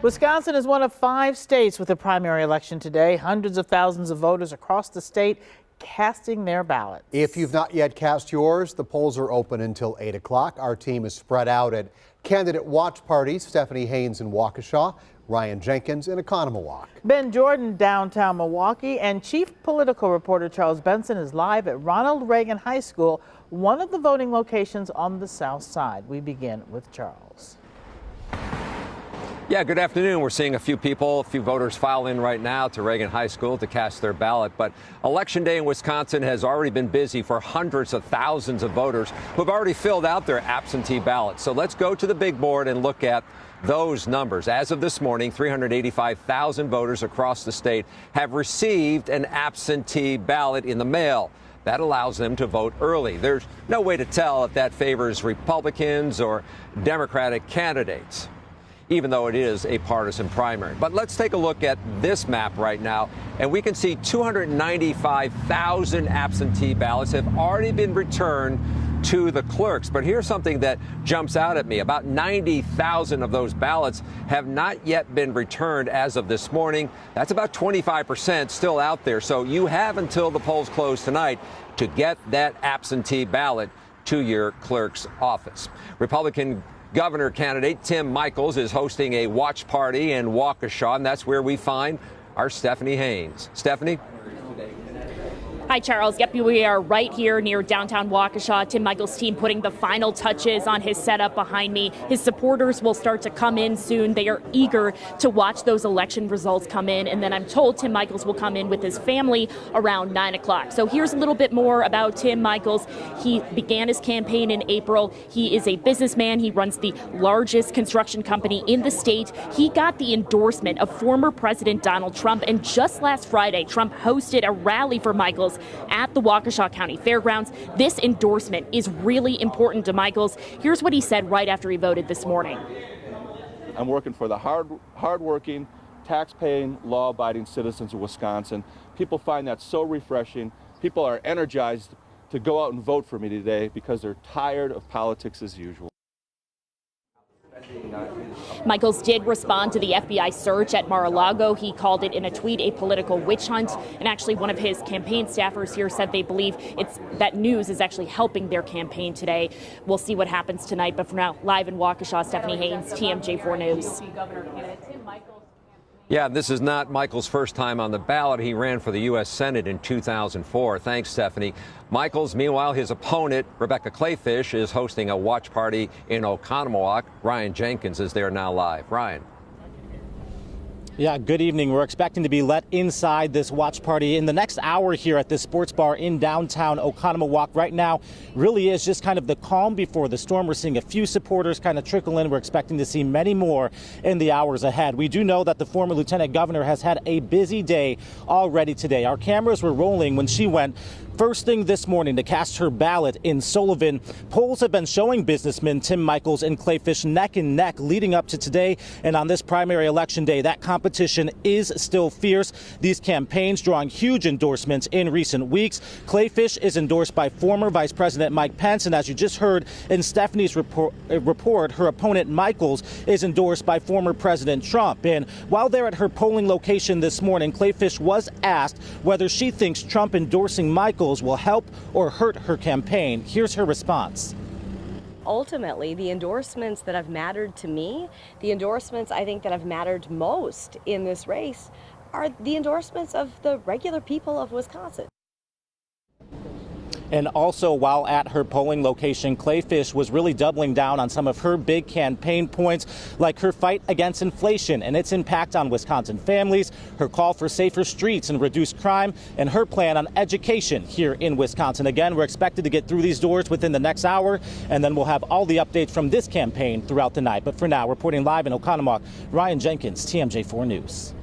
Wisconsin is one of 5 states with a primary election today. Hundreds of thousands of voters across the state casting their ballots. If you've not yet cast yours, the polls are open until 8 o'clock. Our team is spread out at candidate watch parties. Stephanie Haynes in Waukesha, Ryan Jenkins in Oconomowoc. Ben Jordan, downtown Milwaukee, and chief political reporter Charles Benson is live at Ronald Reagan High School, one of the voting locations on the south side. We begin with Charles. Yeah, good afternoon. We're seeing a few voters file in right now to Reagan High School to cast their ballot. But Election Day in Wisconsin has already been busy for hundreds of thousands of voters who have already filled out their absentee ballots. So let's go to the big board and look at those numbers. As of this morning, 385,000 voters across the state have received an absentee ballot in the mail. That allows them to vote early. There's no way to tell if that favors Republicans or Democratic candidates, even though it is a partisan primary. But let's take a look at this map right now, and we can see 295,000 absentee ballots have already been returned to the clerks. But here's something that jumps out at me. About 90,000 of those ballots have not yet been returned as of this morning. That's about 25% still out there. So you have until the polls close tonight to get that absentee ballot to your clerk's office. Republican Governor candidate Tim Michels is hosting a watch party in Waukesha, and that's where we find our Stephanie Haynes. Stephanie? Hi, Charles. Yep, we are right here near downtown Waukesha. Tim Michels' team putting the final touches on his setup behind me. His supporters will start to come in soon. They are eager to watch those election results come in. And then I'm told Tim Michels will come in with his family around 9 o'clock. So here's a little bit more about Tim Michels. He began his campaign in April. He is a businessman. He runs the largest construction company in the state. He got the endorsement of former President Donald Trump. And just last Friday, Trump hosted a rally for Michels at the Waukesha County Fairgrounds. This endorsement is really important to Michels. Here's what he said right after he voted this morning. I'm working for the hard-working, tax-paying, law-abiding citizens of Wisconsin. People find that so refreshing. People are energized to go out and vote for me today because they're tired of politics as usual. Michels did respond to the FBI search at Mar-a-Lago. He called it in a tweet a political witch hunt. And actually one of his campaign staffers here said they believe that news is actually helping their campaign today. We'll see what happens tonight. But for now, live in Waukesha, Stephanie Haynes, TMJ4 News. Yeah, this is not Michels' first time on the ballot. He ran for the U.S. Senate in 2004. Thanks, Stephanie. Michels, meanwhile, his opponent, Rebecca Kleefisch, is hosting a watch party in Oconomowoc. Ryan Jenkins is there now live. Ryan. Yeah, good evening. We're expecting to be let inside this watch party in the next hour here at this sports bar in downtown Oconomowoc. Right now really is just kind of the calm before the storm. We're seeing a few supporters kind of trickle in. We're expecting to see many more in the hours ahead. We do know that the former lieutenant governor has had a busy day already today. Our cameras were rolling when she went first thing this morning to cast her ballot in Sullivan. Polls have been showing businessman Tim Michels and Kleefisch neck and neck leading up to today. And on this primary election day, that competition is still fierce. These campaigns drawing huge endorsements in recent weeks. Kleefisch is endorsed by former Vice President Mike Pence. And as you just heard in Stephanie's report, her opponent Michels is endorsed by former President Trump. And while they're at her polling location this morning, Kleefisch was asked whether she thinks Trump endorsing Michels will help or hurt her campaign. Here's her response. Ultimately, the endorsements that have mattered to me, the endorsements I think that have mattered most in this race are the endorsements of the regular people of Wisconsin. And also, while at her polling location, Kleefisch was really doubling down on some of her big campaign points, like her fight against inflation and its impact on Wisconsin families, her call for safer streets and reduced crime, and her plan on education here in Wisconsin. Again, we're expected to get through these doors within the next hour, and then we'll have all the updates from this campaign throughout the night. But for now, reporting live in Oconomowoc, Ryan Jenkins, TMJ4 News.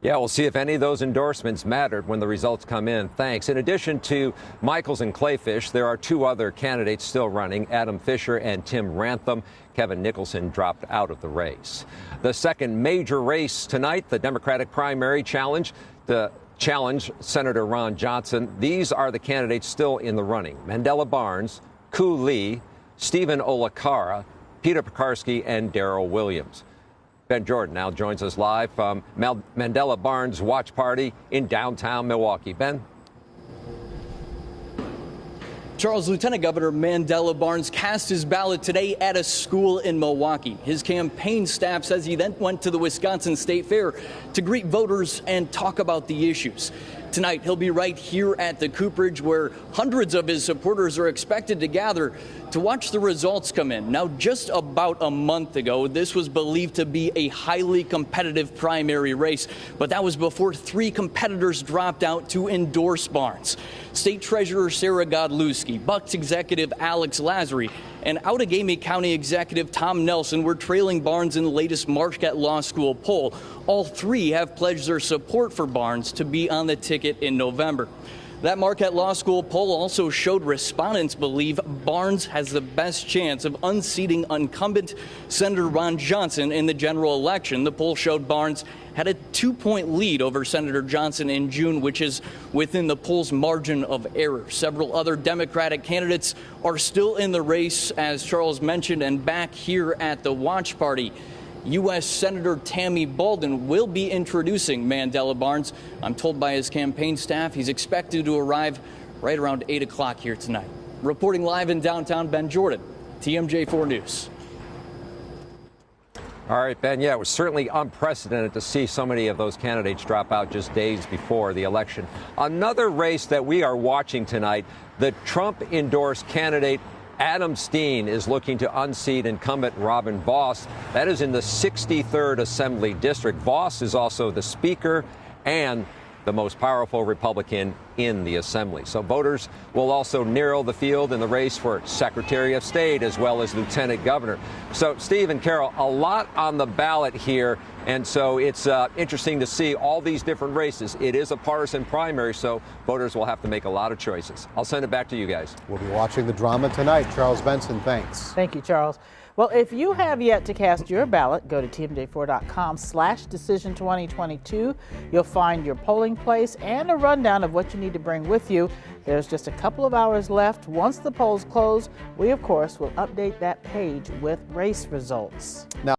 Yeah, we'll see if any of those endorsements mattered when the results come in. Thanks. In addition to Michels and Kleefisch, there are 2 other candidates still running, Adam Fisher and Tim Rantham. Kevin Nicholson dropped out of the race. The second major race tonight, the Democratic primary challenge Senator Ron Johnson. These are the candidates still in the running: Mandela Barnes, Ku Lee, Stephen Olakara, Peter Pekarski, and Darrell Williams. Ben Jordan now joins us live from Mandela Barnes Watch Party in downtown Milwaukee. Ben? Charles, Lieutenant Governor Mandela Barnes cast his ballot today at a school in Milwaukee. His campaign staff says he then went to the Wisconsin State Fair to greet voters and talk about the issues. Tonight, he'll be right here at the Cooperage, where hundreds of his supporters are expected to gather to watch the results come in. Now, just about a month ago, this was believed to be a highly competitive primary race, but that was before 3 competitors dropped out to endorse Barnes. State Treasurer Sarah Godlewski, Bucks Executive Alex Lazary, and Outagamie County Executive Tom Nelson were trailing Barnes in the latest Marquette Law School poll. All 3 have pledged their support for Barnes to be on the ticket in November. That Marquette Law School poll also showed respondents believe Barnes has the best chance of unseating incumbent Senator Ron Johnson in the general election. The poll showed Barnes had a 2-point lead over Senator Johnson in June, which is within the poll's margin of error. Several other Democratic candidates are still in the race, as Charles mentioned, and back here at the watch party, U.S. Senator Tammy Baldwin will be introducing Mandela Barnes. I'm told by his campaign staff he's expected to arrive right around 8 o'clock here tonight. Reporting live in downtown, Ben Jordan, TMJ4 News. All right, Ben, yeah, it was certainly unprecedented to see so many of those candidates drop out just days before the election. Another race that we are watching tonight, the Trump-endorsed candidate Adam Steen is looking to unseat incumbent Robin Vos. That is in the 63rd Assembly District. Vos is also the Speaker and the most powerful Republican in the Assembly. So voters will also narrow the field in the race for Secretary of State as well as Lieutenant Governor. So, Steve and Carol, a lot on the ballot here. And so it's interesting to see all these different races. It is a partisan primary, so voters will have to make a lot of choices. I'll send it back to you guys. We'll be watching the drama tonight. Charles Benson, thanks. Thank you, Charles. Well, if you have yet to cast your ballot, go to tmj4.com/decision2022. You'll find your polling place and a rundown of what you need to bring with you. There's just a couple of hours left. Once the polls close, we, of course, will update that page with race results. Now,